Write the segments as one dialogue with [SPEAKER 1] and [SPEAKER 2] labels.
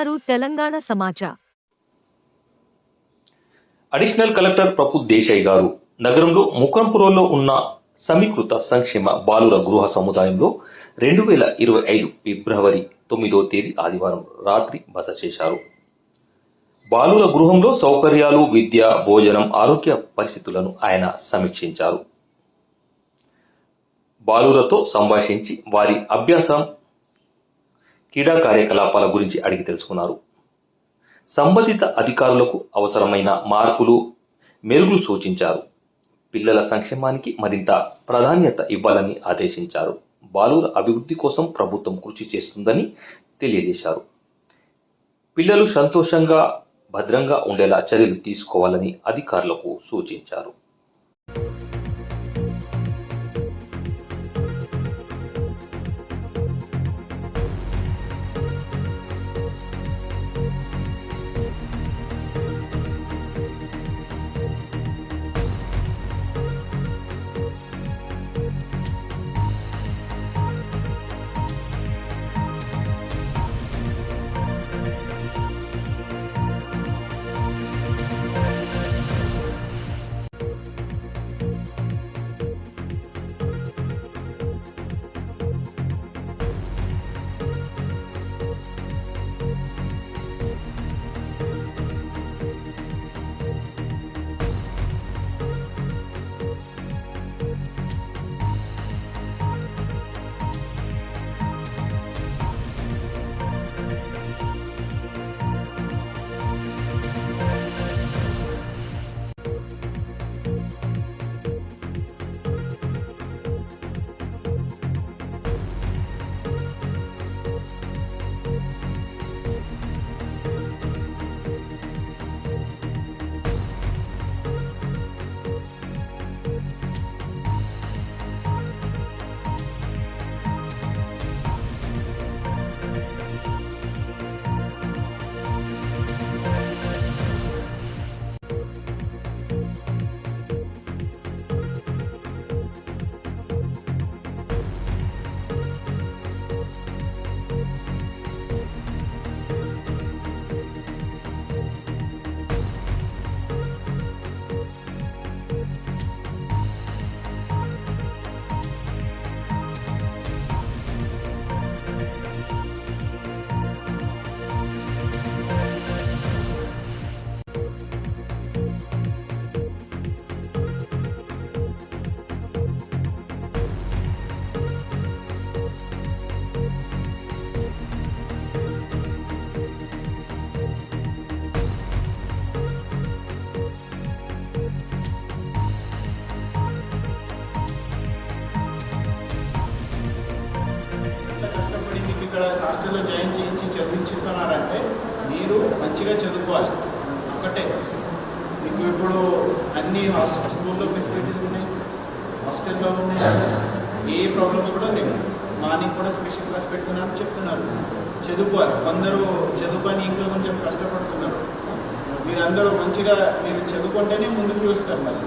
[SPEAKER 1] అంటున్నారు Telangana Samachar.
[SPEAKER 2] Additional collector Praful Desai గారు నగరంలో ముకంపురంలో ఉన్న సమీకృత సంక్షేమ బాలుర గృహ సముదాయంలో 2025 ఫిబ్రవరి 9వ తేదీ ఆదివారం రాత్రి బస చేశారు. బాలుర గృహంలో సౌకర్యాలు, విద్య, భోజనం, ఆరోగ్య పరిస్థితులను ఆయన సమీక్షించారు. బాలురతో సంభాషించి వారి అభ్యాసం, క్రీడా కార్యకలాపాల గురించి అడిగి తెలుసుకున్నారు. సంబంధిత అధికారులకు అవసరమైన మార్పులు, మెరుగులు సూచించారు. పిల్లల సంక్షేమానికి మరింత ప్రాధాన్యత ఇవ్వాలని ఆదేశించారు. బాలుర అభివృద్ధి కోసం ప్రభుత్వం కృషి చేస్తుందని తెలియజేశారు. పిల్లలు సంతోషంగా, భద్రంగా ఉండేలా చర్యలు తీసుకోవాలని అధికారులకు సూచించారు.
[SPEAKER 3] ఇక్కడ హాస్టల్లో జాయిన్ చేయించి చదివించుతున్నారంటే మీరు మంచిగా చదువుకోవాలి. ఒకటే మీకు ఇప్పుడు అన్ని స్కూల్లో ఫెసిలిటీస్ ఉన్నాయి, హాస్టల్లో ఉన్నాయి, ఏ ప్రాబ్లమ్స్ కూడా లేవు. మార్నింగ్ కూడా స్పెషల్ క్లాస్ పెడుతున్నారని చెప్తున్నారు. చదువుకోవాలి. కొందరు చదువుకొని ఇంకా కొంచెం కష్టపడుతున్నారు. మీరందరూ మంచిగా మీరు చదువుకుంటేనే ముందుకు వస్తారు. మళ్ళీ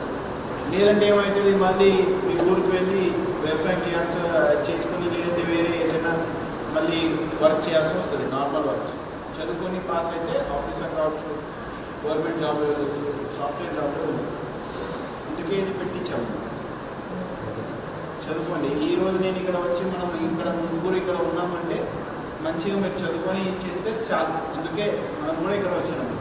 [SPEAKER 3] లేదంటే ఏమవుతుంది, మళ్ళీ మీ ఊరికి వెళ్ళి వ్యవసాయం చేసుకుని లేదంటే వేరే ఏదైనా మళ్ళీ వర్క్ చేయాల్సి వస్తుంది. నార్మల్ వర్క్స్ చదువుకొని పాస్ అయితే ఆఫీసర్ కావచ్చు, గవర్నమెంట్ జాబ్లో వెళ్ళచ్చు, సాఫ్ట్వేర్ జాబ్లో వెళ్ళచ్చు. అందుకే ఇది పెట్టించాము. చదువుకోండి. ఈరోజు నేను ఇక్కడ వచ్చి మనం ఇక్కడ ముగ్గురు ఇక్కడ ఉన్నామంటే మంచిగా మీరు చదువుకొని చేస్తే చాలు. అందుకే మనం కూడా ఇక్కడ వచ్చినాము.